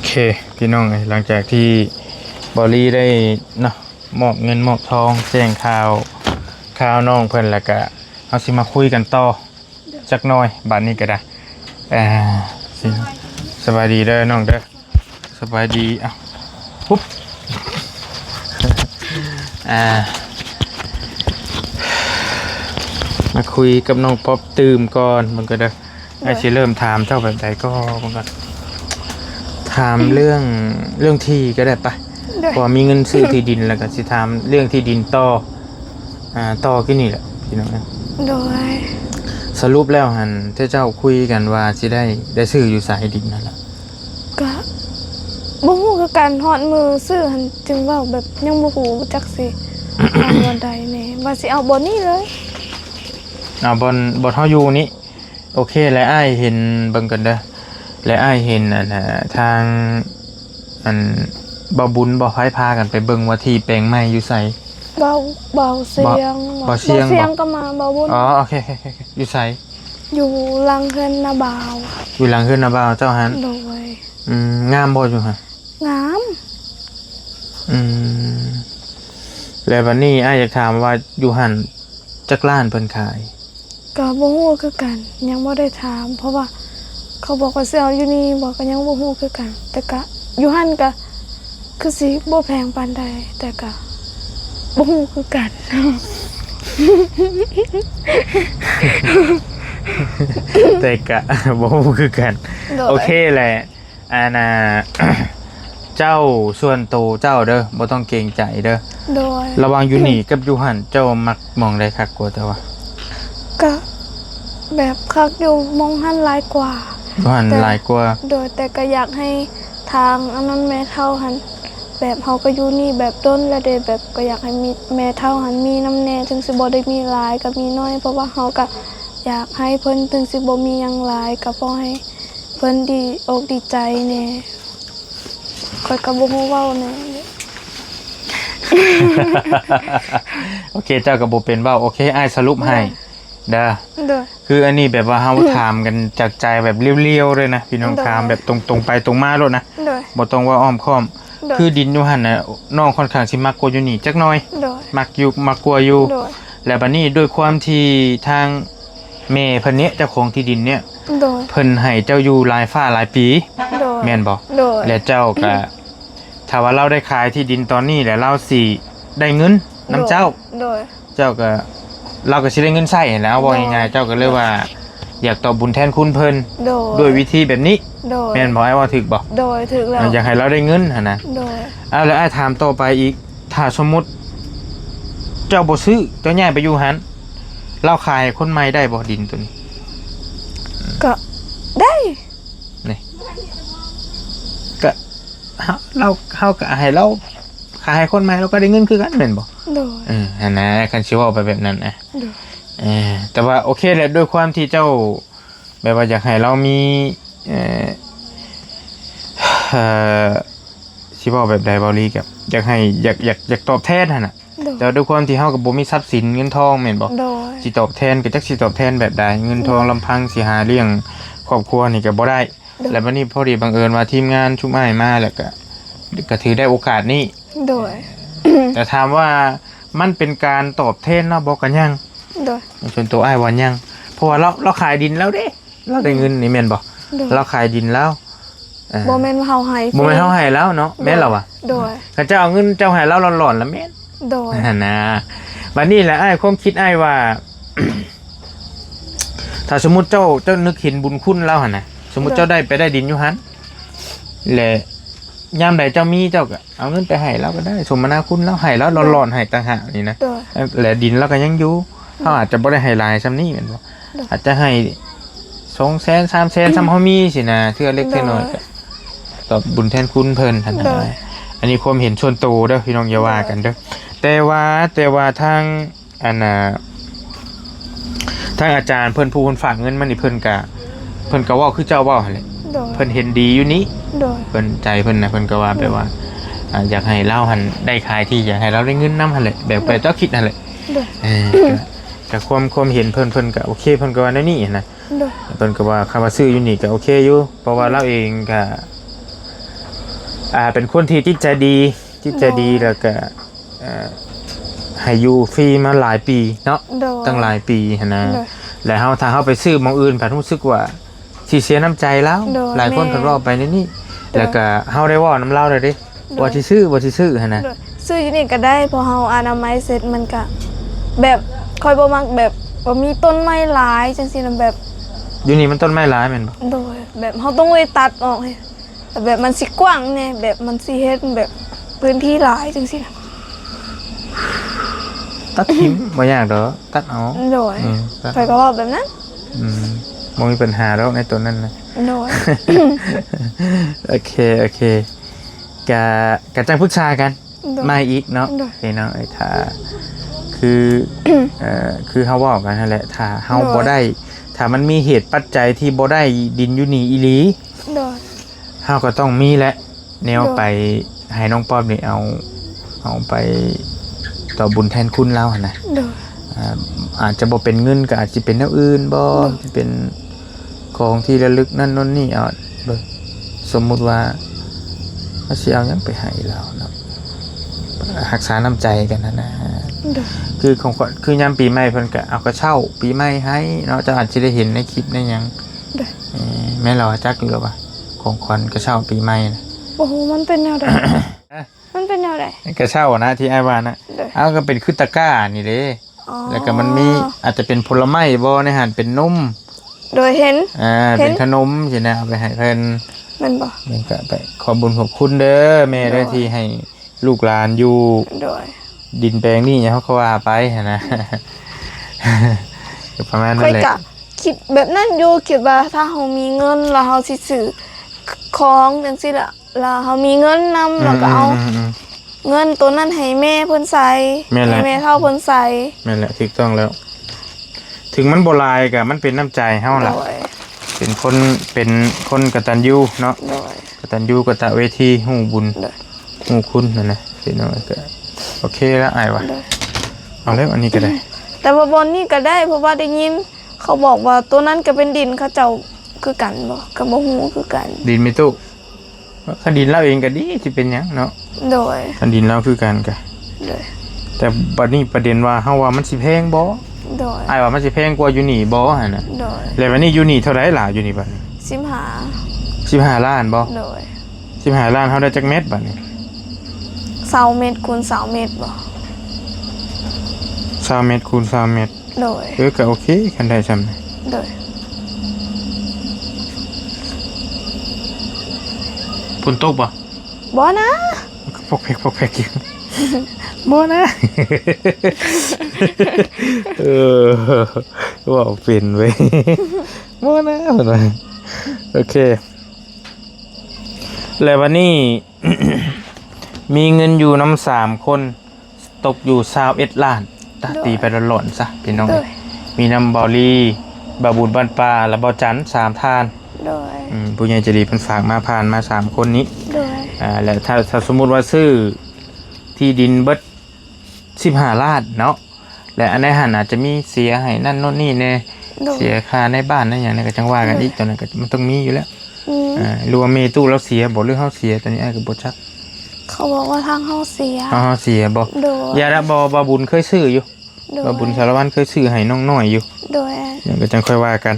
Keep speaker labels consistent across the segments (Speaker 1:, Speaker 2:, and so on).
Speaker 1: เคพี่น้องหลังจากที่บอลลี่ได้เนาะมอบเงินมอบทองแจ้งข่าวน้องเพิ่นแล้วก็เอาสิมาคุยกันต่อจักหน่อยบัดนี้ก็ได้สิสบายดีเด้อน้องเด้อสบายดีปุ๊บมาคุยกับน้องป๊อปตื่มก่อนมันก็เด้อไอ้สิเริ่มถามเจ้าแบบใดก็มันก็ถามเรื่องที่ก็ได้ปะพอมีเงินซื้อที่ดินแล้วก็สิถามเรื่องที่ดินต่อกี่นี่แหละพี่น้อง
Speaker 2: โดย
Speaker 1: สรุปแล้วหันที่เจ้าคุยกันว่าสิได้ซื้ออยู่สายดินนั่นแหละ
Speaker 2: ก็บ่ฮู้คือการฮอดมือซื้อหันจึงเว้าแบบยังบ่ฮู้จักสิเอาบ่ได้แน่ว่าสิเอาบ่นี้เลย
Speaker 1: เอาบ่เฮาอยู่นี่โอเคแล้วอ้ายเห็นเบิ่งกันเด้อและอ้ายเห็นทางบ่บุญบ่ไผพากันไปเบิ่งว่าที่แปลงไม้อยู่ไส
Speaker 2: เบาเสียงก็มาเบาบุญ
Speaker 1: โอเคอยู่ไส
Speaker 2: อยู่หลังเฮือนนาบ่าว
Speaker 1: อยู่หลังเฮือนนาบ่าวเจ้าหัน
Speaker 2: โดย
Speaker 1: งามบ่อยู่ฮะ
Speaker 2: งาม
Speaker 1: แล้ววันนี้อ้ายอยากถามว่าอยู่หันจักล้านเพิ่นขาย
Speaker 2: ก็บ่ฮู้คือกันยังบ่ได้ถามเพราะว่าเขาบอกว่าสิเอาอยู่นี่บอกก็ยังบ่ฮู้คือกันแต่ก็อยู่หั่นก็คือสิบ่แพงปานใดแต่ก็บ่ฮู้คือกัน
Speaker 1: แต่ก็บ่ฮู้คือกันโอเคแหละเจ้าส่วนโตเจ้าเด้อบ่ต้องเกรงใจเด้อ
Speaker 2: โดย
Speaker 1: ระหว่างอยู่นี่กับอยู่หั่นเจ้ามักมองใดคักกว่าแต่ว่า
Speaker 2: ก็แบบคักอยู่มองหั่นหลายกว่า
Speaker 1: หั่นหลายกว่า
Speaker 2: โดยแต่ก็อยากให้ทางอันนั้นแม่เฒ่าหั่นแบบเฮาก็อยู่นี่แบบต้นแล้วเด้แบบก็อยากให้มีแม่เฒ่าหั่นมีน้ำแน่ถึงสิบ่ได้มีหลายก็มีน้อยเพราะว่าเฮาก็อยากให้เพิ่นถึงสิบ่มีหยังหลายก็พอให้เพิ่นดีอกดีใจแน่ข้อยก็บ่ฮู้เว้าแน่
Speaker 1: โอเคเจ้าก็บ่เป็นเว้าโอเคอ้ายสรุปให้เด้อคืออันนี้แบบว่าเฮาถามกันจากใจแบบเรียวๆเลยนะพี่น้องถามแบบตรงๆไปตรงมาโลดนะบ่ต้องว่าอ้อมค้อมคือดินอยู่หั่นน่ะน้องค่อนข้างสิมักกว่าอยู่นี่จักหน่อยมักกว่าอยู่แล้วบัดนี้ด้วยความที่ทางแม่เพิ่นเนี่ยเจ้าของที่ดินเนี่ยเพิ่นให้เจ้าอยู่หลายฟ้าหลายปีแม่นบ่และเจ้าก็ถ้าว่าเราได้ขายที่ดินตอนนี้แล้วเราสิได้เงินนํเจ้าเจ้าก็เราก็สิได้เงินใช้แล้วว่าง่ายๆเจ้าก็เลยว่าอยากตอบบุญแทนคุณเพิ่นด้วยวิธีแบบนี้แม่นบ่ไอ้ว่าถูกบ่
Speaker 2: ถูกแล้ว
Speaker 1: อยากให้เราได้เงินหั่นน่ะแล้วไอ้ถามต่อไปอีกถ้าสมมุติเจ้าบ่ซื้อเจ้าย้ายไปอยู่หั่นเราขายคนใหม่ได้บ่ดินตัวนี้
Speaker 2: ก็ได้
Speaker 1: นี่ก็เฮาก็ให้เราขายคนใหม่เราก็ได้เงินคือกันแม่นบ่หั่นนะคันสิเว้าไปแบบนั้นนะแต่ว่าโอเคแหละด้วยความที่เจ้าแบบว่าอยากให้เรามีสิเว้าแบบใดบ่ลีกับอยากให้อยากตอบแทนหั่นน่ะแต่ด้วยความที่เฮาก็บ่มีทรัพย์สินเงินทองแม่นบ่สิตอบแทนก็จักสิตอบแทนแบบใดเงินทองลำพังสิหาเลี้ยงครอบครัวนี่ก็บ่ได้แล้วบัดนี้พอดีบังเอิญว่าทีมงานชุมอ้ายมาแล้วก็ถือได้โอกาสนี้แต่ถามว่ามันเป็นการตอบแทนเนาะบ่กันยังส่วนตัวอ้ายว่ายังเพราะว่าเราขายดินแล้วเด้เราได้เงินนี่แม่นบ่เราขายดินแล้ว
Speaker 2: บ่แม่นว่าเฮาให้
Speaker 1: บ่แม่นเฮาให้แล้วเนาะแม่นแล้วว่ะถ้าเจ้าเอาเงินเจ้าให้เราหลอนๆแล้วแม่นนะบัดนี้แหละอ้ายความคิดอ้ายว่า ถ้าสมมุติเจ้านึกเห็นบุญคุณเราหั่นน่ะสมมุติเจ้าได้ดินอยู่หั่นและยามใดเจ้ามีเจ้าก็เอาเงินไปให้เราก็ได้สมนาคุณเราให้แล้วหลอนๆให้ต่างหากนี่นะและดินเราก็ยังอยู่เฮาอาจจะบ่ได้ให้หลายซำนี้แม่นบ่อาจจะให้200,000 300,000ซำเฮามีสินะเทื่อเล็กเทื่อน้อยก็ตอบบุญแทนคุณเพิ่นหั่นน่ะอันนี้ความเห็นส่วนตัวเด้อพี่น้องอย่าว่ากันเด้อแต่ว่าทางทางอาจารย์เพิ่นผู้คนฝากเงินมานี่เพิ่นก็เว้าคือเจ้าเว้าหั่นแหละเพิ่นเห็นดีอยู่นี้เพิ่นใจเพิ่นน่ะเพิ่นก็ว่าแบบว่าอยากให้เราหั่นได้ขายที่อยากให้เราได้เงินนำหั่นแหละแบบเจ้าคิดนั่นแหละก็ความเห็นเพิ่นก็โอเคเพิ่นก็ว่าแนวนี้นะเพิ่นก็ว่าคำว่าซื้ออยู่นี่ก็โอเคอยู่เพราะว่าเราเองก็ เป็นคนที่จิตใจดีแล้วก็ให้อยู่ฟรีมาหลายปีเนาะตั้งหลายปีนะแล้วถ้าเฮาไปซื้อหม้องอื่นผัดรู้สึกว่าสิเสียน้ำใจแล้วหลายคนก็รอไปนี่แล้วก็เฮาได้เว้าน้ำเล่าเลยดิว่าสิซื้อหั่นนะ
Speaker 2: ซื้ออยู่นี่ก็ได้พอเฮาอนามัยเสร็จมันก็แบบค่อยบ่มักแบบบ่มีต้นไม้หลายจังซี่นะแบบ
Speaker 1: อยู่นี่มันต้นไม้หลายแม่นบ่
Speaker 2: โดยแบบเฮาต้องไปตัดออกให้แบบมันสิกว้างแน่แบบมันสิเฮ็ดแบบพื้นที่หลายจังซี่นะ
Speaker 1: ตัดทิ้งบ่ยากดอกตัดเอา
Speaker 2: โดยไปก็ว่าแบบนั้น
Speaker 1: บ่มีปัญหาแล้วในตัวนั้นนะ
Speaker 2: โดย
Speaker 1: โอเคกะจังปรึกษากันมาอีกเนาะพี่น้องถ้าคือเฮาเว้ากันนั่นแหละถ้าเฮาบ่ได้ถ้ามันมีเหตุปัจจัยที่บ่ได้ดินอยู่นี่อีหลีเฮาก็ต้องมีแหละแนวไปให้น้องป้อมนี่เอาไปต่อบุญแทนคุณเราหั่นนะอาจจะบ่เป็นเงินก็อาจจะเป็นแนวอื่นบ่ที่เป็นของที่ระลึกนั่นโน่นนี่สมมุติว่าสิเอาหยังไปให้เราเนาะรักษาน้ำใจกันนะคือของคือยามปีใหม่เพิ่นก็เอากระเช้าปีใหม่ให้เนาะจะอาจจะได้เห็นในคลิปในหยังแม่เราจักอยู่แล้วว่าของขวัญกระเช้าปีใหม่นะ
Speaker 2: โอ้โหมันเป็นแนวใดมันเป็นแนวใด
Speaker 1: กระเช้านะที่อ้ายว่านะเอาก็เป็นคือตะกร้านี่เด้แล้วก็มันมีอาจจะเป็นผลไม้บ่ในหันเป็นนม
Speaker 2: โดยเห็น
Speaker 1: เป็นขนมสินะเอาไปให้เพิ่น
Speaker 2: มันบ่
Speaker 1: มันก็ไปขอบุญขอบคุณเด้อแม่เด้อที่ให้ลูกหลานอยู่
Speaker 2: โดย
Speaker 1: ดินแปลงนี่เขาว่าไปนะประมาณนั้นแหละ
Speaker 2: คิดแบบนั้นอยู่คิดว่าถ้าเรามีเงินแล้วเราสิซื้อของจังซี่ล่ะแล้วเรามีเงินนำแล้วก็เอาเงินตัวนั้นให้แม่เพิ่นใส่ให้แม่เฒ่าเพิ่นใส่
Speaker 1: แม่นแหละถูกต้องแล้วถึงมันบ่หลายก็มันเป็นน้ำใจเฮาล่ะเป็นคนกตัญญูเนาะกตัญญูกตเวทีฮู้บุญฮู้คุณนั่นนะพี่น้องก็โอเคแล้วอ้ายว่ะเอาแล้วอันนี้ก็ได้
Speaker 2: แต่ว่าบนนี่ก็ได้เพราะว่าได้ยินเขาบอกว่าตัวนั้นก็เป็นดินเขาเจ้าคือกันบ่ก็บ่ฮู้คือกัน
Speaker 1: ดินไม่ตู้คันดินเราเองก็ดีสิเป็นหยังเนาะ
Speaker 2: โดย
Speaker 1: คันดินเราคือกันก็
Speaker 2: โดย
Speaker 1: แต่บัดนี้ประเด็นว่าเฮาว่ามันสิแพงบ่
Speaker 2: โดย
Speaker 1: อ้ายว่ามันสิแพงกว่าอยู่นี่บ่หั่นน่ะ
Speaker 2: โดย
Speaker 1: แล้ววันนี้อยู่นี่เท่าไหร่ล่ะอยู่นี่บัดนี้15ล้านบ่
Speaker 2: โดย
Speaker 1: 15ล้านเฮาได้จักเม็ดบัดนี้
Speaker 2: 20 เมตรคูณ20 เมตรบ่
Speaker 1: 20 เมตรคูณ20 เมตร
Speaker 2: โดย
Speaker 1: ก็โอเคคันได้ซำ
Speaker 2: โดย
Speaker 1: ฝนตกบ่
Speaker 2: นะ
Speaker 1: พกแพกอยู่บ่นะว่าเป็นเว้ยบ่นะเพิ่นว่าโอเคแล้ววันนี้ มีเงินอยู่น้ำ3คนตกอยู่21ล้านตีไปหล่นๆซะพี่น้องมีน้ำบอลีบาบุญบ้านป่าและบอจัน3ทานผู้ใหญ่ใจดีเพิ่นฝากมาผ่านมา3คนนี้แล้วถ้าสมมุติว่าซื้อที่ดินเบิด15ล้านเนาะและอันในหันอาจจะมีเสียให้นั่นโน่นนี่แน่เสียค่าในบ้านนั่นอย่างนี้ก็จังว่ากันอีกตอนนั้นก็มันต้องมีอยู่แล้วรวมเมตู้แล้วเสียบ่หรือเฮาเสียตอนนี้อ้ายก็บ่ชัก
Speaker 2: เขาบอกว่าทางเฮาเสีย
Speaker 1: เสียบ่ยาละบ่บุญเคยซื้ออยู่บ่บุญสารวัตรเคยซื้อให้น้องน้อยอยู่
Speaker 2: โดย
Speaker 1: อย่างก็จังค่อยว่ากัน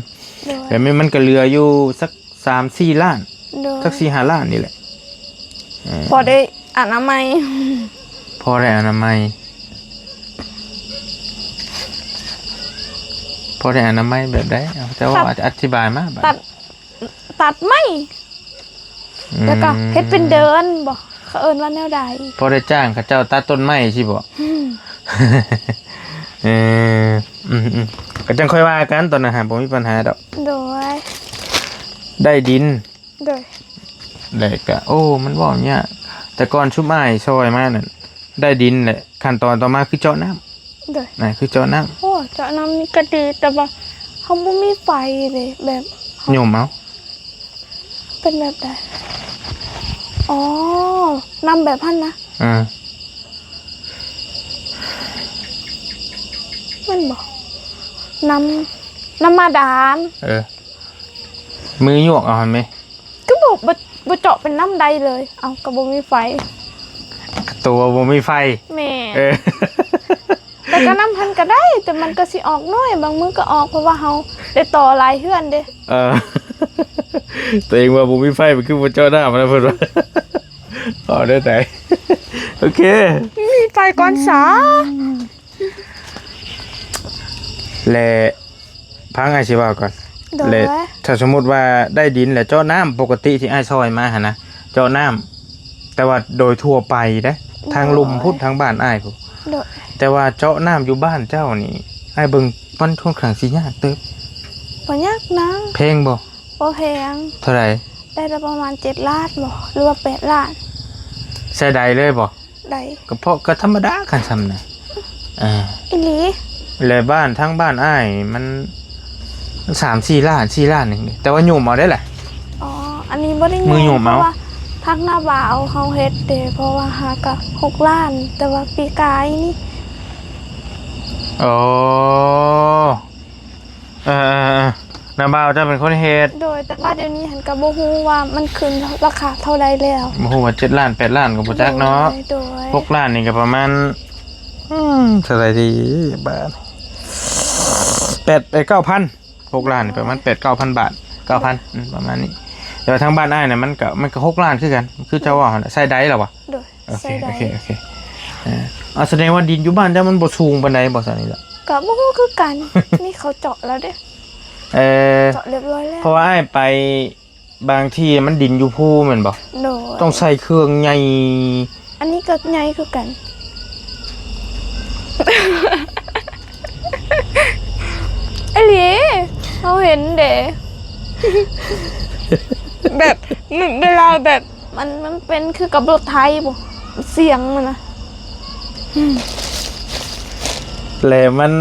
Speaker 1: แต่มันก็เหลืออยู่สัก 3-4 ล้านสัก 4-5 ล้านนี่แหละ
Speaker 2: พอได้อนามัย
Speaker 1: พอได้อนามัยแบบใดแต่ว่าอธิบายมา
Speaker 2: ตัดไม่แล้วก็เฮ็ดเป็นเดินบ่เขาเอิ้นว่าแนวใด
Speaker 1: พอได้จ้างเขาเจ้าตัดต้นไม้สิบ่ก็จังค่อยว่ากันตอนนั้นบ่มีปัญหาดอก
Speaker 2: โดย
Speaker 1: ได้ดิน
Speaker 2: โดย
Speaker 1: แล้วก็โอ้มันว่าเนี่ยแต่ก่อนชุบอ้ายซอยมานั่นได้ดินแหละขั้นตอนต่อมาคือเจาะน้ำโดยนั่นคือเจาะน้ำ
Speaker 2: โอ้เจาะน้ำนี่ก็ดีแต่ว่าเฮาบ่มีไฟเลยแบบ
Speaker 1: โยมเอา
Speaker 2: เป็นแบบใดอ๋อน้ำแบบหั่นนะมันบอกน้ำมาดาน
Speaker 1: มือหยวกเอาไหม
Speaker 2: ก็บ บ่เจาะเป็นน้ำใดเลยเอาก็บ่มีไฟ
Speaker 1: ตัวบ่มีไฟ
Speaker 2: แม่
Speaker 1: เออ
Speaker 2: แต่ก็น้ำพันก็ได้แต่มันก็สิออกน้อยบางมื้อก็ออกเพราะว่าเฮาได้ต่อหลายเฮือนเด้
Speaker 1: เออ ตัวเองว่าบ่มีไฟมันคือบ่เจ้าหน้ามันนะเพิ่นว่าอ๋อได้แต่โอเค
Speaker 2: มีไฟก่อนสา
Speaker 1: และพังไอ้สิว่าก่อน
Speaker 2: โดย
Speaker 1: และถ้าสมมุติว่าได้ดินแล้วเจาะน้ำปกติที่อ้ายซอยมาหั่นนะเจาะน้ำแต่ว่าโดยทั่วไปเด้ทางลุ่มพุทธทางบ้านอ้ายพุ่น
Speaker 2: โดย
Speaker 1: แต่ว่าเจาะน้ำอยู่บ้านเจ้านี่อ้ายเบิ่งมันค่อนข้างสิยากเติบ
Speaker 2: บ่ยากนะ
Speaker 1: เพลงบ่
Speaker 2: บ่แพง
Speaker 1: เท่าไหร่
Speaker 2: ได้ละประมาณ7ล้านบ่หรือว่า8ล้าน
Speaker 1: ใส่ใดเลยบ่
Speaker 2: ได้
Speaker 1: ก็เพราะก็ธรรมดาคันซ้ำนะ
Speaker 2: อีหลี
Speaker 1: และบ้านทั้งบ้านอ้ายมัน3-4 ล้าน4 ล้านนึงนี่แต่ว่าโยมเอาได้แหละ
Speaker 2: อ๋ออันนี้บ่ได้
Speaker 1: มือโยม
Speaker 2: เพ
Speaker 1: เอา
Speaker 2: ราะว่าทางหน้าบ่าวเฮาเฮ็ดเด้เพราะว่าหาก็6ล้าน แต่ว่าปีกายนี่
Speaker 1: โอ้นาบ่าวจะเป็นคนเฮ็ด
Speaker 2: โดยแต่ว่าเดี๋ยวนี้หันก็บ่ฮู้ว่ามันขึ้นราคาเท่าใดแล้ว
Speaker 1: บ่ฮู้ว่า7 ล้าน8 ล้านก็บ่จักเนาะ
Speaker 2: โดย
Speaker 1: 6 ล้านนี่ก็ประมาณเท่าไหร่ดีบาท9,000 6 ล้านนี่ประมาณ8-9,000 บาท 9,000ประมาณนี้แต่ว่าทางบ้านอ้ายเนี่ยมันก็6 ล้านคือกันคือเจ้าว่าหั่นน่ะใส่ได้แล้ววะ
Speaker 2: โดย
Speaker 1: โอเค
Speaker 2: ใส่ได้
Speaker 1: โอเคแสดงว่าดินอยู่บ้านเจ้ามันบ่สูงปานใดบ่ซั่นนี่ล่ะ
Speaker 2: ก็บ่ฮู้คือกัน นี่เขาเจาะแล้วเด้ เจาะเรียบร้อยแล้ว
Speaker 1: เพราะว่าอ้ายไปบางที่มันดินอยู่ภูแม่นบ่
Speaker 2: โดย
Speaker 1: ต้องใส่เครื่องใหญ่
Speaker 2: อันนี้ก็ใหญ่คือกัน ไอ้หลีเขาเห็นเด๋ แบบเวลาแบบมันเป็นคือกับรถไทยบ่เสียงมันนะ
Speaker 1: แล้วมัน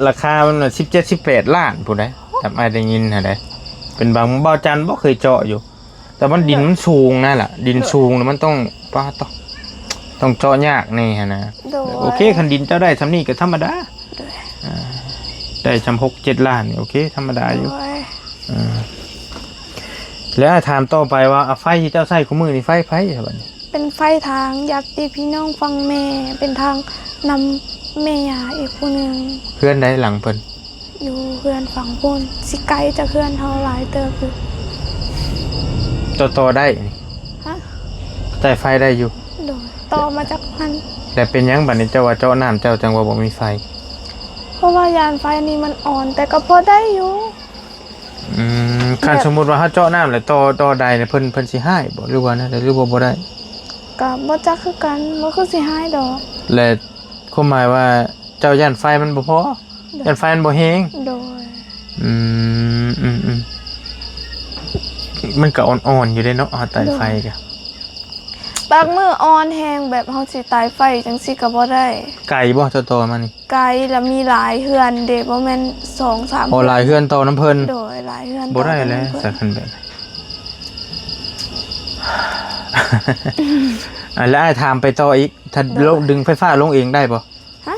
Speaker 1: ราคามันน่ะ17-18 ล้านพุ่นได้จำอ้ายได้ยินหั่นได้เป็นบางบ่าวจันทร์บ่เคยเจาะอยู่ แต่มันดินมันสูงนั่นล่ะ ดินสูงแล้วมันต้องต้องเจาะยากนี่หั่นนะ
Speaker 2: โดย
Speaker 1: โอเคคันดินเจ้าได้ซำนี้ก็ธรรมดา
Speaker 2: โดย
Speaker 1: ได้จำ6-7 ล้านนี่โอเคธรรมดาอยู่
Speaker 2: โดย
Speaker 1: แล้วถามต่อไปว่าไฟที่เจ้าใช้ของมือนี่ไฟใช่บัดนี้
Speaker 2: เป็นไฟทางญาติพี่น้องฟังแม่เป็นทางนำแม่ยาอีกคนหนึ่ง
Speaker 1: เพื่อนได้หลังเพิ่น
Speaker 2: อยู่เพื่อนฝั่งพุ่นสิไกลจากเพื่อนเท่าหลายเติบอยู่
Speaker 1: ต่อได้นี่
Speaker 2: ฮะ
Speaker 1: จ่ายไฟได้อยู่
Speaker 2: โดยต่อมาจากมัน
Speaker 1: แต่เป็นหยังบัดนี้เจ้าว่าเจ้าน้ำเจ้าจังว่าบ่มีไฟ
Speaker 2: เพราะว่ายานไฟนี้มันอ่อน แต่ก็พอได้อยู่
Speaker 1: คันสมมุติว่าเฮาเจาะน้ำแล้วต่อใดเนี่ยเพิ่นสิให้บ่หรือว่านะหรือว่าบ่ได้
Speaker 2: ก็บ่จักคือกันบ่คือสิหายดอก
Speaker 1: และความหมายว่าเจ้าย่านไฟมันบ่พอย่านไฟมันบ่แฮง
Speaker 2: โดย
Speaker 1: มันก็อ่อนๆอยู่เด้เนาะเฮาตายไฟก็
Speaker 2: บางมื้ออ่อนแฮงแบบเฮาสิตายไฟจังซี่ก็บ่ได้
Speaker 1: ไก่บ่เจ้าต่อมานี่
Speaker 2: ไกลแล้วมีหลายเฮือนเด้บ่แม่น 2-3
Speaker 1: โอ้หลายเฮือนต่อน้ำเพิ่น
Speaker 2: โดยหลายเฮือน
Speaker 1: บ่ได้แล้ว
Speaker 2: ต่อ
Speaker 1: สักคันแบบแล้วอ้ายถามไปต่ออีกถ้าลงดึงไฟฟ้าลงเองได้บ่
Speaker 2: ฮะ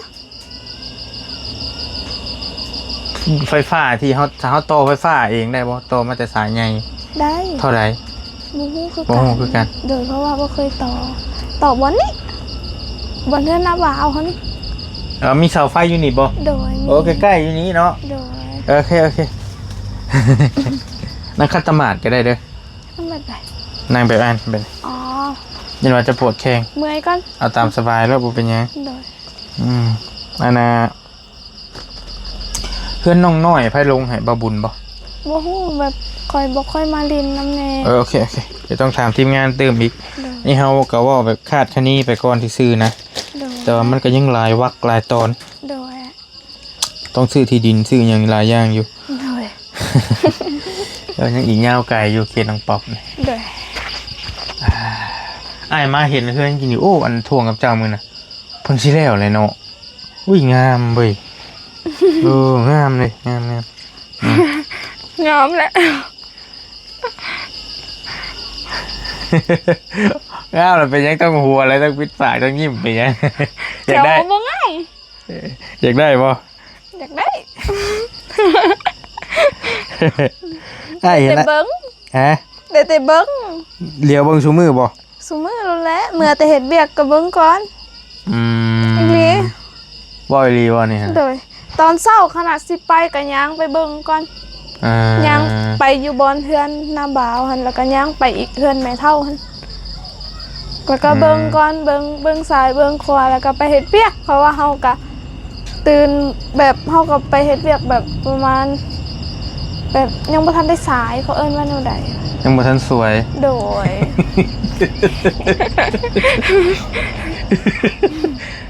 Speaker 1: ไฟฟ้าที่เฮาต่อไฟฟ้าเองได้บ่ต่อมาแต่สายใหญ่
Speaker 2: ได้
Speaker 1: เท่าไหร่
Speaker 2: บ่ฮู้คือ
Speaker 1: บ่ฮู้คือกัน
Speaker 2: โดยเพราะว่าบ่เคยต่อบ่นี้บ่เฮือนน้าบ่าวเฮานี่
Speaker 1: มีเสาไฟอยู่นี่บ่
Speaker 2: โดยมี
Speaker 1: โอ้ใกล้ๆอยู่นี้เนาะ
Speaker 2: โดย
Speaker 1: โอเค นั่งคัตตมาดก็ได้เด้อ
Speaker 2: มันแบบไหน
Speaker 1: นั่งแบบอันเป็น
Speaker 2: อ๋อ
Speaker 1: ยันว่าจะปวดแข้ง
Speaker 2: เมื่อยก่อน
Speaker 1: เอาตามสบายแล้วบ่เป็นหยัง
Speaker 2: โดย
Speaker 1: อันน่ะเพื่อนน้องน้อยไผลงให้บ่บุญบ่
Speaker 2: บ่ฮู้แบบคอยบ่ค่อยมาลินน้ำแน่
Speaker 1: โอเคเดี๋ยวต้องถามทีมงานเติมอีก
Speaker 2: โดย
Speaker 1: นี่เฮาก็เว้าแบบคาดคะเนไปก่อนที่ซื้อนะ
Speaker 2: โดย
Speaker 1: แต่ว่ามันก็ยังหลายวรรคหลายตอน
Speaker 2: โดย
Speaker 1: ต้องซื้อที่ดินซื้อหยังหลายอย่างอยู่
Speaker 2: โดย
Speaker 1: แล้วยังอีกยาวไกลอยู่เขตน้องป๊อบนี่
Speaker 2: โดย
Speaker 1: อ้ายมาเห็นเพื่อนกินอยู่โอ้อันท่วงกับเจ้ามื้อน่ะเพิ่นสิแล้วเลยเนาะอุ้ยงามเว้ยงามเลยงาม
Speaker 2: งามแหละ
Speaker 1: งามแล้วเป็นยังต้องหัวอะไรต้องปิดปากต้องยิ้มไปยังอยากได้
Speaker 2: เดี๋ยวบ่ง่าย
Speaker 1: อยากได้บ่
Speaker 2: อยากได้
Speaker 1: อ้ายเห็น
Speaker 2: แต่
Speaker 1: ละ
Speaker 2: เบิ่ง
Speaker 1: ฮะ
Speaker 2: ได้แต่เบิ่ง
Speaker 1: เลี้ยวเบิ่งซุมือบ่
Speaker 2: ซุมื้อแล้วแหละเมื่อแต่เฮ็ดเวียกก็เบิ่งก่อน
Speaker 1: อืม
Speaker 2: อีหลี
Speaker 1: บ่อีหลีบ่นี่ฮะ
Speaker 2: โดยตอนเช้าขนาดสิไปก็ย่างไปเบิ่งก่อน ย่างไปอยู่บอนเฮือนหน้าบ่าวหั่นแล้วก็ย่างไปอีกเฮือนแม่เฒ่าหั่นแล้วก็เบิ่งก่อนเบิ่งซ้ายเบิ่งขวาแล้วก็ไปเฮ็ดเวียกเพราะว่าเฮาก็ตื่นแบบเฮาก็ไปเฮ็ดเวียกแบบประมาณแบบยังบ่ทันได้สายเขาเอิ้นว่าแนวใด
Speaker 1: ยังบ่ทันสวย
Speaker 2: โดย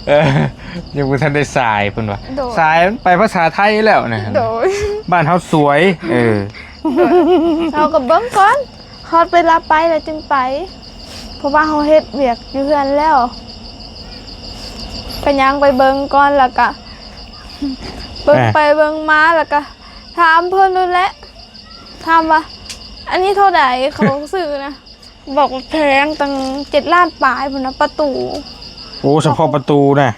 Speaker 1: เออยังบ่ทันได้สายเพิ่นว่า
Speaker 2: โดย
Speaker 1: สายมันไปภาษาไทยแล้วนะ
Speaker 2: โดย
Speaker 1: บ้านเฮาสวย
Speaker 2: เฮาก็เบิ่งก่อนฮอดเวลาไปแล้วจึงไป เพราะว่าเฮาเฮ็ดเวียกอยู่เฮือนแล้วก็ย่างไปเบิ่งก่อนแล้วก็เบิ่งไปเบิ่งมาแล้วก็ถามเพิ่นนั่นแหละถามว่าอันนี้เท่าใดเขาซื้อนะบอกว่าแพงตั้ง7 ล้านปลายพุ่นนะประตู
Speaker 1: โอ้เฉพาะประตูน่ะ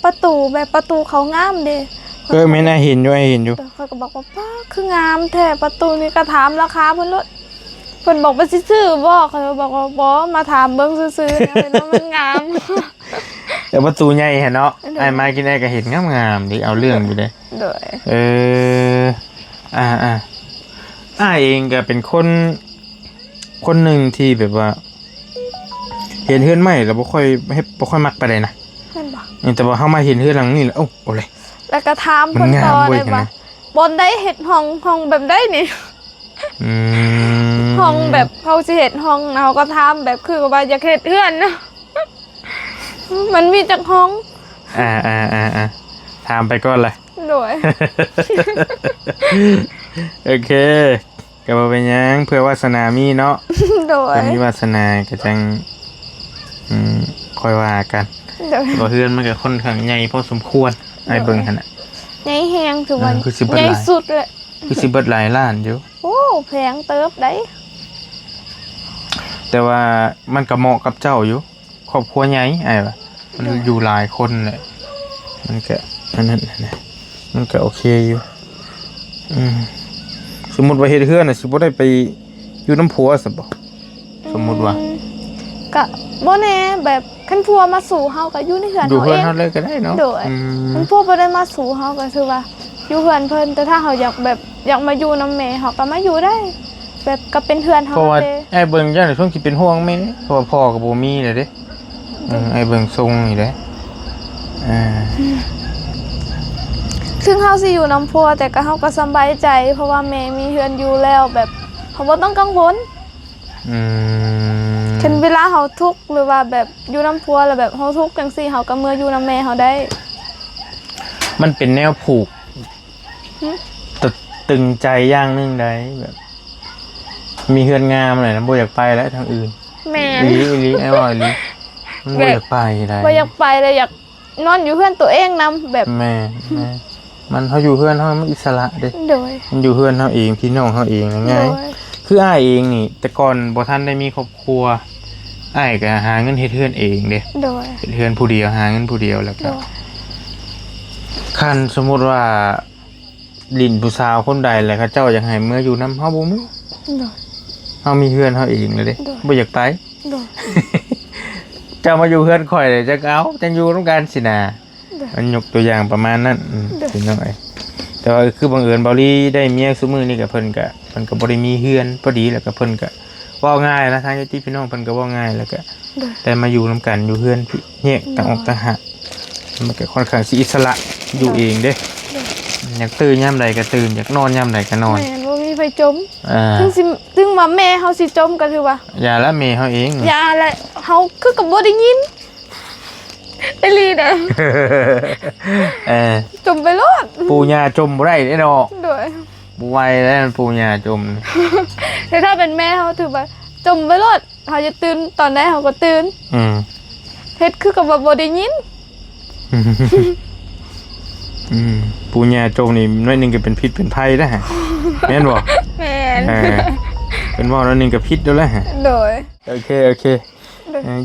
Speaker 2: ประตูแบบประตูเขางามเด้
Speaker 1: แม่น่าเห็นอยู่เห็นอยู่
Speaker 2: เขาก็บอกว่าป้าคืองามแท้ประตูนี่ก็ถามราคาเพิ่นลดเพิ่นบอกว่าสิซื้อบ่เขาบอกว่าบ่มาถามเบิ่งซื่อๆนะเพิ่นว่ามันงาม
Speaker 1: แต่ประตูใหญ่เห็นเนาะไอ้มากินไอ้ก็เห็นงามๆดิเอาเรื่องอยู่เด้
Speaker 2: โดย
Speaker 1: อ้ายเองก็เป็นคนหนึ่งที่แบบว่า เห็นเฮือนใหม่แล้วบ่ค่อยมักไปเลยนะ
Speaker 2: แม่นบ่
Speaker 1: แต่ว่าเฮามาเห็นเฮือนหลังนี้แล้วโอ้เลย
Speaker 2: แล้วก็ถามเพิ่นต่อได้บ่บนได้เฮ็ดห้องแบบใดนี่ ห้องแบบเขาสิเฮ็ดห้องนะเขาก็ถามแบบคือว่าอยากเฮ็ดเฮือนนะ มันมีจักห้อง
Speaker 1: ถามไปก่อนเลย
Speaker 2: โดย
Speaker 1: โอเคก็บ่เป็นหยังเพื่อวาสนามีเนาะ
Speaker 2: โดย
Speaker 1: ถ้ามีวาสนาก็จังค่อยว่ากัน
Speaker 2: โดย
Speaker 1: บ่เฮือนมันก็ค่อนข้างใหญ่พอสมควรไอ้เบิ่งหั่นน่ะ
Speaker 2: ใหญ่แฮงถือว่า
Speaker 1: คือสิเบิด
Speaker 2: ใหญ่
Speaker 1: หลาย
Speaker 2: สุดเลย
Speaker 1: คือสิเบิดหลายล้านอยู่
Speaker 2: โอ้แพงเติบได้
Speaker 1: แต่ว่ามันก็เหมาะกับเจ้าอยู่ครอบครัวใหญ่ไอ้ว่ามันอยู่หลายคนแหละมันก็อันนั้นนะมันก็โอเคอยู่สมมุติว่าเฮ็ดเฮือนน่ะสิบ่ได้ไปอยู่น้ำผัวซะบ่สมมุติว่า
Speaker 2: ก็บ่แน่แบบคันพัวมาสู่เฮาก็อยู่ในเฮือน
Speaker 1: อยู่
Speaker 2: เฮา
Speaker 1: เฮือน
Speaker 2: เอง
Speaker 1: เฮาเลยก็ได้เนาะ
Speaker 2: โดยคันพัวบ่ได้มาสู่เฮาก็คือว่าอยู่เฮือนเพิ่นแต่ถ้าเฮาอยากแบบอยากมาอยู่นำแม่เฮาก็มาอยู่ได้ แบบก็เป็นเฮือนเฮา
Speaker 1: เพราะว่า
Speaker 2: เด้
Speaker 1: ไอ้เบิ่งจังได๋ช่วงสิเป็นห่วงแม่เพราะว่าพ่อก็บ่มีเลยเด้ไอ้เบิ่งทรงนี่เด้
Speaker 2: ถึงเฮาสิอยู่นำพัวแต่ก็เฮาก็สำบายใจ เพราะว่าแม่มีเฮือนอยู่แล้วแบบเฮาบ่ต้องกังวลคันเวลาเฮาทุกข์หรือว่าแบบอยู่นำพัวแล้วแบบเฮาทุกข์จังซี่เฮาก็เมื่ออยู่นำแม่เฮาได้
Speaker 1: มันเป็นแนวผูกตึงใจอย่างหนึงได้แบบ มีเฮือนงามเลยนะบ่อยากไปแล้วทางอื่น
Speaker 2: แม่
Speaker 1: อีหลีไอ้ว่าอีหลีมันบ่อยากไปได้
Speaker 2: บ่อยากไปเลยอยากนอนอยู่เฮือนตัวเองนำแบบ
Speaker 1: แม่มันเฮาอยู่เฮือนเฮามันอิสระเด้
Speaker 2: โดย
Speaker 1: มันอยู่เฮือนเฮาเองพี่น้องเฮาเองง่าย
Speaker 2: โดย
Speaker 1: คืออ้ายเองนี่ แต่ก่อนบ่ทันได้มีครอบครัวอ้ายก็หาเงินเฮ็ดเฮือนเองเด้
Speaker 2: โดย
Speaker 1: เฮ็ดเฮือนผู้เดียวหาเงินผู้เดียวแล้ว
Speaker 2: โด
Speaker 1: ก็
Speaker 2: ย
Speaker 1: คันสมมุติว่าลิ้นผู้สาวคนใดแหละเขาเจ้าอยากให้เมื่ออยู่นำเฮาบ่มื้อ
Speaker 2: โดย
Speaker 1: เฮามีเฮือนเฮาเองเลยเด้
Speaker 2: โดย
Speaker 1: บ่อยากไป
Speaker 2: โดย
Speaker 1: เจ้ามาอยู่เฮือนข่อยเลยจะเอาจังอยู่ร่วมกันสินะมันยกตัวอย่างประมาณนั้นสิน้อยแต่ว่าคือบังเอิญเบาลี่ได้เมียซุมื้อนี้กับเพิ่นก็บ่ได้มีเฮือนพอดีแล้วก็เพิ่นก็เว้าง่ายนะทางญาติพี่น้องเพิ่นก็เว้าง่ายแล้วก็แต่มาอยู่ร่วมกันอยู่เฮือนพี่แยกต่างออกต่างหากมันก็ค่อนข้างสิอิสระอยู่เองเด้อยากตื่นยามใดก็ตื่นอยากนอนยามใดก็นอน
Speaker 2: แม่นบ่มีไฟจม
Speaker 1: อ่า
Speaker 2: ถึงว่าแม่เฮาสิจมก็คือว่า
Speaker 1: อย่าละเมเฮาเอง
Speaker 2: อย่าแหละเฮาคือกับบ่ได้ยินไอ้ลีเด้อ จมไปโลด
Speaker 1: ปู่ย่าจมบ่ได้เด้เนาะ
Speaker 2: โดย
Speaker 1: บ่ไหวแล้วปู่ย่าจม
Speaker 2: แต่ถ้าเป็นแม่เฮาถือว่าจมไปโลดเฮาจะตื่นตอนใดเฮาก็ตื่นเฮ็ดคือกับว่าบ่ได้ยิน
Speaker 1: ปูญาโจมนี่น้อยหนึงก็เป็นพิษเป็นภัยนะฮะแม่นบ่
Speaker 2: แม่น
Speaker 1: เป็นว่าน้อยหนึงก็พิษแล้วแหละฮะ
Speaker 2: โดย
Speaker 1: โอเค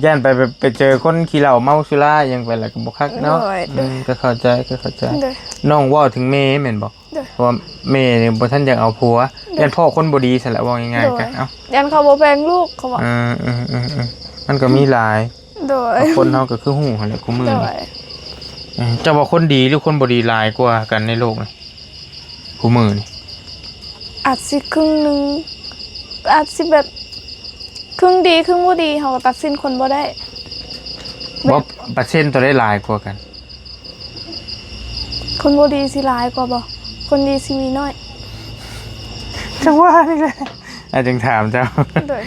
Speaker 1: ย่านไปเจอคนขี้เหล้าเมาสุรายังไปแล้วก็บ่คักเนาะก็เข้าใจน้องเว้าถึงแม่แม่นบ่เพราะว่าแม่นี่บ่ทันอยากเอาผัวย่านพ่อคนบ่ดีซั่นแหละว่าง่ายๆกันเอ้า
Speaker 2: ยันเขาบ่แพงลูกเขาว่า
Speaker 1: มันก็มีหลาย
Speaker 2: โดย
Speaker 1: คนเฮาก็คือฮู้หั่นแหละกูมื้อเจ้าว่าคนดีหรือคนบ่ดีหลายกว่ากันในโลกนี่กูมื้อนี่
Speaker 2: อาจสิครึ่งนึงอาจสิแบบครึ่งดีครึ่งบ่ดีเฮาก็ตัดสินคนบ่ได้
Speaker 1: บ่เปอร์เซ็นต์ตัวได้หลายกว่ากัน
Speaker 2: คนบ่ดีสิหลายกว่าบ่คนดีสิมีน้อย
Speaker 1: จังว่านี่แหละจึงถามเจ้า
Speaker 2: โดย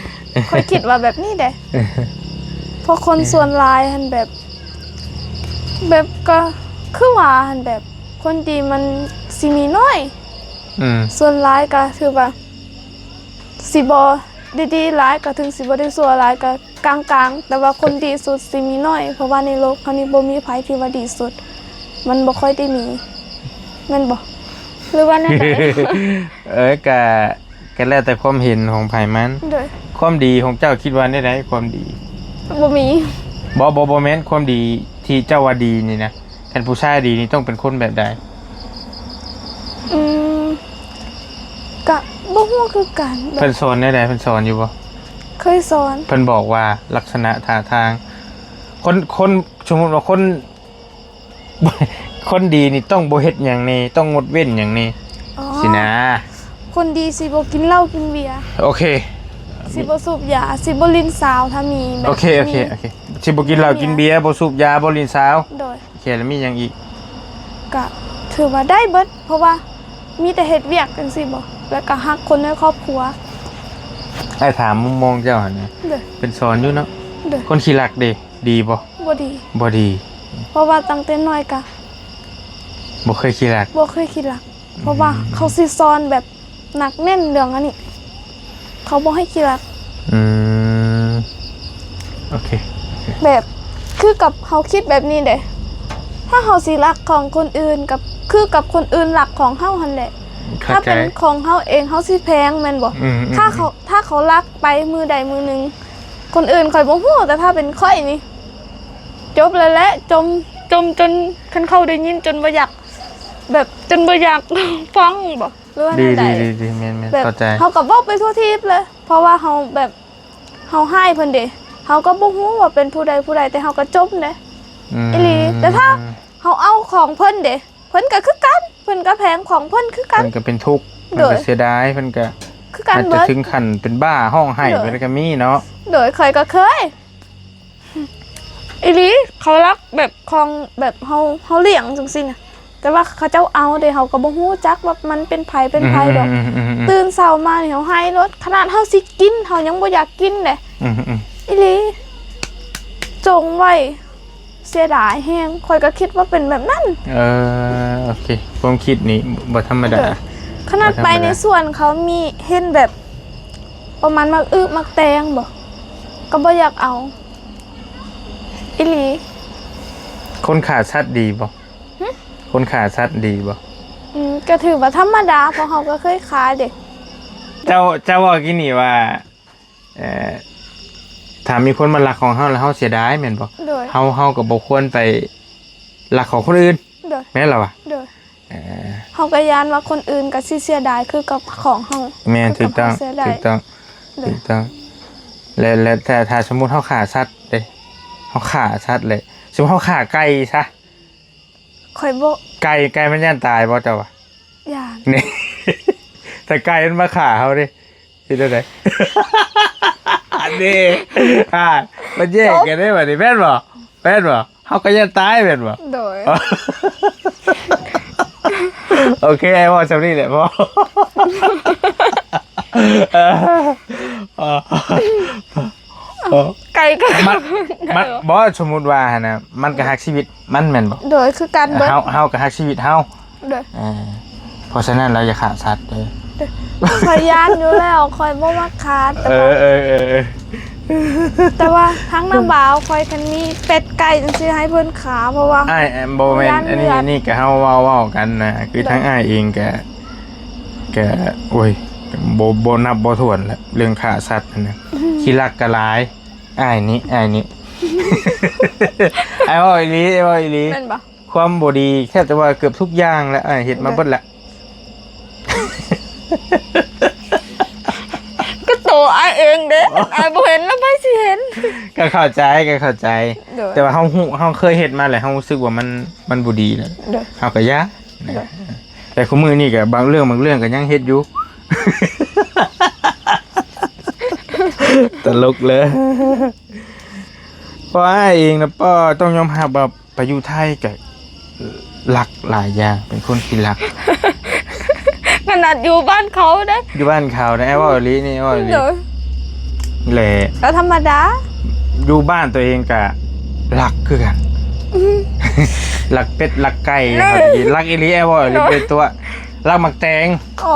Speaker 2: ค่อยคิดว่าแบบนี้เด้เพราะคนส่วนหลายหั่นแบบก็คือว่าหั่นแบบคนดีมันสิมีน้อยส่วนหลายก็ถือว่าสิบ่ดีๆหลายก็ถึงสิบ่ได้ชั่วหลายก็กลางๆแต่ว่าคนดีสุดสิมีน้อยเพราะว่าในโลกคราวนี้บ่มีไผที่ว่าดีสุดมันบ่ค่อยได้มีแม่นบ่หรือว่าแนวใด
Speaker 1: ก็แล้วแต่ความเห็นของไผมันความดีของเจ้าคิดว่าได้ความดี
Speaker 2: บ่มี
Speaker 1: บ่แม่นความดีที่เจ้าว่าดีนี่นะคันผู้ชายดีนี่ต้องเป็นคนแบบใด
Speaker 2: ก็บ่ฮู้คือกัน
Speaker 1: เพิ่นสอนได้เพิ่นสอนอยู่บ่
Speaker 2: เคยสอน
Speaker 1: เพิ่นบอกว่าลักษณะท่าทางคนสมมุติว่าคนดีนี่ต้องบ่เฮ็ดหยังนี่ต้องงดเว้นหยังนี่สินะ
Speaker 2: คนดีสิบ่กินเหล้ากินเบียร์
Speaker 1: โอเค
Speaker 2: สิบ่สูบยาสิบ่ลิ้นสาวถ้ามีแบบ
Speaker 1: โอเคสิบ่กินเหล้ากินเบียร์บ่สูบยาบ่ลิ้นสาวโอเคแล้วมีหยังอีก
Speaker 2: ก็ถือว่าได้เบิดเพราะว่ามีแต่เฮ็ดเวียกจังซี่บ่แล้วก็ฮักคนในครอบครัว
Speaker 1: ไอ้ถามมุมมองเจ้าหั่นนะเป็นสอนอยู่เนาะคนขี้รักดีบ่
Speaker 2: บ่ดีเพราะว่าตั้งแต่น้อยก็
Speaker 1: บ่เคยขี้รัก
Speaker 2: เพราะว่าเขาสิสอนแบบหนักแน่นเรื่องอันนี้เขาบ่ให้ขี้รัก
Speaker 1: โอเค
Speaker 2: แบบคือกับเฮาคิดแบบนี้เด้ถ้าเฮาสิรักของคนอื่นกับคือกับคนอื่นรักของเฮาหั่นแหละถ้าเป็นของเฮาเองเฮาสิแพงแม่นบ่ถ้าเขารักไปมือใดมือนึงคนอื่นค่อยบ่ฮู้แต่ถ้าเป็นค่อยนี่จบแล้วแหละจมจนคันเข้าได้ยินจนบ่อยากแบบจนบ่อยากฟังบ่หรือว่า
Speaker 1: ใดดีแม่นๆเข้าใจ
Speaker 2: เฮาก็เว้าไปทั่วทิพย์เลยเพราะว่าเฮาแบบเฮาให้เพิ่นเด้เฮาก็บ่ฮู้ว่าเป็นผู้ใดแต่เฮาก็จบเด้อีหลีแต่ถ้าเฮาเอาของเพิ่นเด้เพิ่นก็คือกันเพิ่นก็แพงของเพิ่นคือกัน
Speaker 1: เพิ่นก็เป็นทุกข์เพิ่นก็เสียดายเพิ่นก็
Speaker 2: คือกัน
Speaker 1: เบิดถึงขั้นเป็นบ้าห้องไห้เพิ่นก็มีเนาะ
Speaker 2: โดยเคยอีหลีเขารักแบบของแบบเฮาเลี้ยงจังซี่น่ะแต่ว่าเขาเจ้าเอาเด้เฮาก็บ่ฮู้จักว่ามันเป็นไผดอกตื่นเช้ามานี่เฮาให้รถขนาดเฮาสิกินเฮายังบ่อยากกินเด้อีหลีจงไว้เสียดายแฮงข่อยก็คิดว่าเป็นแบบนั้น
Speaker 1: โอเคความคิดนี่บ่ธรรมดา
Speaker 2: ขนาดไปในสวนเขามีเห็นแบบประมาณมักมักแตงบ่ก็บ่อยากเอาอีหลี
Speaker 1: คนขาชัดดีบ่คนขาชัดดีบ่
Speaker 2: ก็ถือว่าธรรมดาเพราะเขาก็เคยขายเด้
Speaker 1: เจ้าว่ากินนี่ว่าถ้ามีคนมาลักของเฮาแล้วเฮาเสียดายแม่นบ่เฮาก็บ่ควรไปลักของคนอื่นแม่นล่ะวะ
Speaker 2: เฮาก็ยานว่าคนอื่นก็สิเสียดายคือกับของเฮา
Speaker 1: แม่นถูกต้องและแต่ถ้าสมมุติเฮาขาชัดเด้เฮาขาชัดเลยสมมุติเฮาขาไก่ซะ
Speaker 2: ข่อยบ่
Speaker 1: ไก่มันย่านตายบ่เจ้าว่ะ
Speaker 2: ย่าน
Speaker 1: นี่แต่ไก่มันมาขาเฮาดิสิได้ไดอันนี้มันแยกกันได้บ่นี่แม่นบ่เฮาก็ย่านตายแม่นบ่
Speaker 2: โดย
Speaker 1: โอเคไอ้บ่ซำนี้แหละบ่
Speaker 2: ไก่ก็
Speaker 1: มันบ่สมมุติว่านะมันก็ฮักชีวิตมันแม่นบ่
Speaker 2: โดยคือกันเบิด
Speaker 1: เฮาก็ฮักชีวิตเฮา
Speaker 2: โดย
Speaker 1: เพราะฉะนั้นเราอย่าขาดสัตว์เด้อ
Speaker 2: ข่อยย่านอยู่แล้วข่อยบ่มักขาดแต่ว่าทั้งน้ำบ่าวข่อยคันมีเป็ดไก่จังซี่ให้เพิ่นขาเพราะว่า
Speaker 1: บ่แม่นอันนี้ก็เฮาเว้ากันนะคือทั้งอ้ายเองก็โอ้ยบ่นับบ่ถ้วนแล้วเรื่องฆ่าสัตว์นั่นน่ะขี้รักก็หลาย อ้ายนี้ไอ้ว่าอีหลี
Speaker 2: แม่นบ่
Speaker 1: ความบ่ดีแค่แต่ว่าเกือบทุกอย่างแล้วเฮ็ดมาเบิดละ
Speaker 2: ก็โตอ้ายเองเด้อ้ายบ่เห็นแล้วไผสิเห็น
Speaker 1: ก็เข้าใจแต่ว่าเฮาเคยเฮ็ดมาแล้วเฮารู้สึกว่ามันบ่ดีแล้วเฮาก็ยะแต่คุมื้อนี้ก็บางเรื่องก็ยังเฮ็ดอยู่ ตลกเลยเพราะอ้ายเองนะป้อต้องยอมรับว่าไปอยู่ไทยก็หลักหลายอย่างเป็นคนที่หลัก
Speaker 2: ขนาดอยู่บ้านเขาเด้
Speaker 1: อยู่บ้านเขานะไอ้ว่าอีหลีนี่ว่าอีหลีแหละ
Speaker 2: ก็ธรรมดา
Speaker 1: อยู่บ้านตัวเองก็หลักคือกัน หลักเป็ดหลักไก่หลักอีหลีไอ้ว่าอีหลีเป็นตัวหลักหมักแตง
Speaker 2: โอ้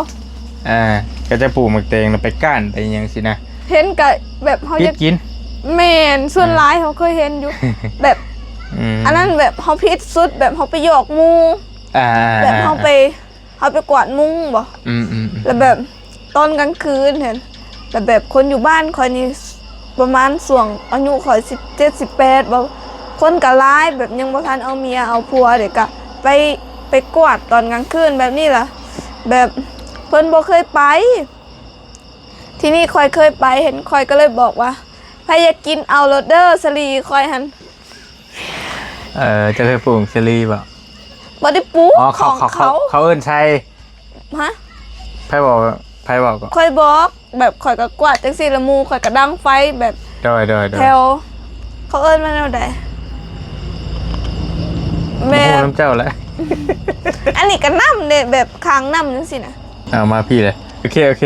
Speaker 1: ก็จะปลูกหมักแตงแล้วไปก้านไปหยังสินะ
Speaker 2: เห็นก็แบบเฮาจะ
Speaker 1: กิน
Speaker 2: แม่นส่วนหลายเขาเคยเห็นอยู่ แบบอันนั้นแบบเฮาพิษสุดแบบเฮาไปหยอกหมู่แบบเฮาไปกวาดมุ้งบ่แล้วแบบตอนกลางคืนเห็นแบบคนอยู่บ้านคอยนี่ประมาณส่วงอายุคอย17 18บ่คนก็หลายแบบยังบ่ทันเอาเมียเอาผัวเด็กก็ไปกวาดตอนกลางคืนแบบนี้ล่ะแบบเพิ่นบ่เคยไปที่นี่คอยเคยไปเห็นคอยก็เลยบอกว่าใครอยากกินเอาโรเดอร์สลีคอยหัน
Speaker 1: จะเคยปลูกเชอรี่ป่ะ
Speaker 2: บ่ได้ปลูกของเขา
Speaker 1: เอิ้นใช่
Speaker 2: ฮะ
Speaker 1: ไพ่บอกก็
Speaker 2: คอยบอกแบบคอยก็กวาดจังซี่ละมูคอยก็ดังไฟแบบ
Speaker 1: ดอย
Speaker 2: แถวเขาเอิ้นมาแนวใดแม่
Speaker 1: น้ำเจ้าแล้ว
Speaker 2: อันนี้ก็น้ำเด้แบบค้างน้ำจังซี่นะ
Speaker 1: เอามาพี่เลยโอเค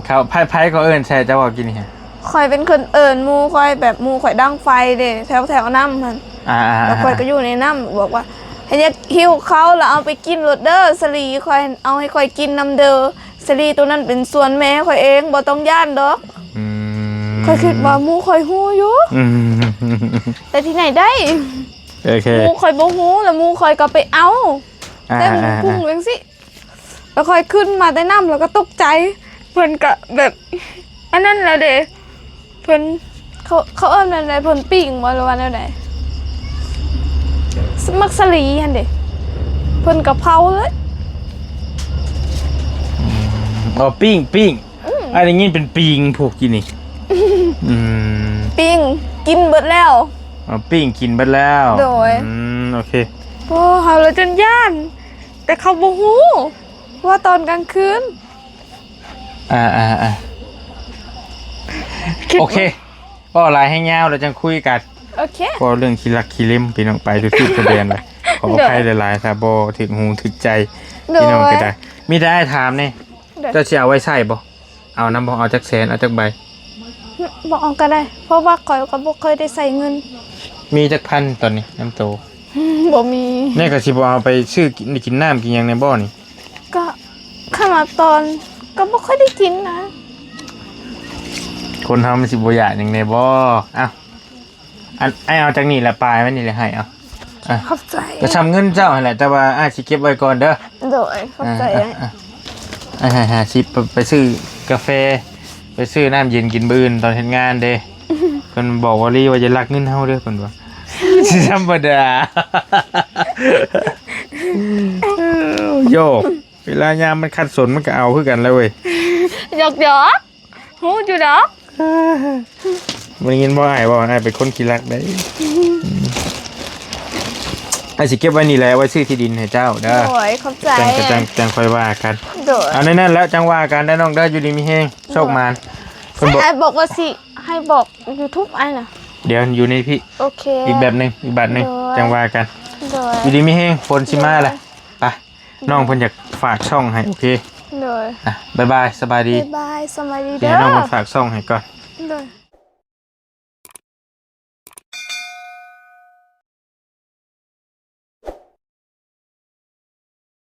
Speaker 1: เขาไพ่เขาเอิ้นใช่จะบอกกินนี่ฮะ
Speaker 2: คอยเป็นคนเอิ้นมูคอยแบบมูคอยดังไฟเด้แถวน้ำมันแล้วคอยก็อยู่ในน้ำบอกว่าให้อยากหิวเขาแล้วเอาไปกินโรเดอร์สลีคอยเอาให้คอยกินน้ำเด้อสลีตัวนั้นเป็นส่วนแม่คอยเองบ่ต้องย่านดอกคอยคิดว่ามูคอยฮู้อยู่แต่ที่ไหนได้มูคอยบ่ฮู้แล้วมูคอยก็ไปเอาแต่มูพุ่งจังซี่แล้วคอยขึ้นมาได้น้ำแล้วก็ตกใจเพิ่นก็แบบอันนั้นแหละเด้เพิ่นเขาเอิ้นอะไรเพิ่นปิ้งบ่หรือว่าแนวใดสมักสลีหั่นเด้เพิ่นก็เผาเลย
Speaker 1: อ๋อปิ้งอันนี้เป็นปิงพวกกินนี่
Speaker 2: ปิ้งกินเบิดแล้ว
Speaker 1: อ๋อปิ้งกินเบิดแล้ว
Speaker 2: โดย
Speaker 1: โอเค
Speaker 2: โอ้เฮาเลยจนย่านแต่เขาบ่ฮู้ว่าตอนกลางคืน
Speaker 1: โอเคก็ไลน์ให้ยาวเราจะคุยกัน
Speaker 2: โอเค
Speaker 1: ก็เรื่องขี้รักขี้เล่มพี่น้องไปทุกๆประเด็นเลยขออภัยหลายๆถ้าบ่ถึงหูถึงใจพี่น้องก็ได้มีได้ถามนี่จะสิเอาไว้ใส่บ่เอาน้ำบ่เอาจักแสนเอาจักใบ
Speaker 2: บ่เอาก็ได้เพราะว่าข่อยก็บ่เคยได้ใส่เงิน
Speaker 1: มีจักพันตอนนี้น้ำโต
Speaker 2: บ่มี
Speaker 1: นี่ก็สิบ่เอาไปซื้อกินน้ำกินหยังในบ่อนี่
Speaker 2: ก็ขนาดตอนก็บ่ค่อยได้กินนะ
Speaker 1: คนทำมันสิบ่อยากหยังในบ่อ้าวเอาจากนี่แหละปลายมันนี่แหละให้เอา
Speaker 2: ขอบใจ
Speaker 1: จะทำเงินเจ้าหั่นแหละแต่ว่าสิเก็บไว้ก่อนเด้อ
Speaker 2: โดยขอบใจ
Speaker 1: สิไปซื้อกาแฟไปซื้อน้ำเย็นกินมื้ออื่นตอนเฮ็ดงานเด้เพิ่นบอกว่าว่าจะรักเงินเฮาเด้อเพิ่นว่าสิธรรมดาโยกเวลายามมันคัดสนมันก็เอาคือกันแล้วเว้ย
Speaker 2: หยอกฮู้อยู่ดอก
Speaker 1: มันยินบ่อ้ายเป็นคนขี้รักได้ไอ้สิเก็บไว้นี่แหละไว้ซื้อที่ดินให้เจ้าเด้อ
Speaker 2: โอ้ยขอบใจ
Speaker 1: จังค่อยว่ากันเอาแน่ๆแล้วจังว่ากันได้น้องเด้ออยู่ดีมีแฮงโชคมาน
Speaker 2: เพิ่นบอกว่าสิให้บอก YouTube อันน่ะ
Speaker 1: เดี๋ยวอยู่ในพี่
Speaker 2: โอเค
Speaker 1: อีกแบบนึงอีกบัตรนึงจังว่ากันอยู่ดีมีแฮงฝนสิมาแหละไปน้องเพิ่นอยากฝากช่องให้โอเคบ๊ายบายสบายดี
Speaker 2: บ๊ายบายสบายดีเด้อ
Speaker 1: เดี๋ยวน้องเพิ่นฝากช่องให้ก่อน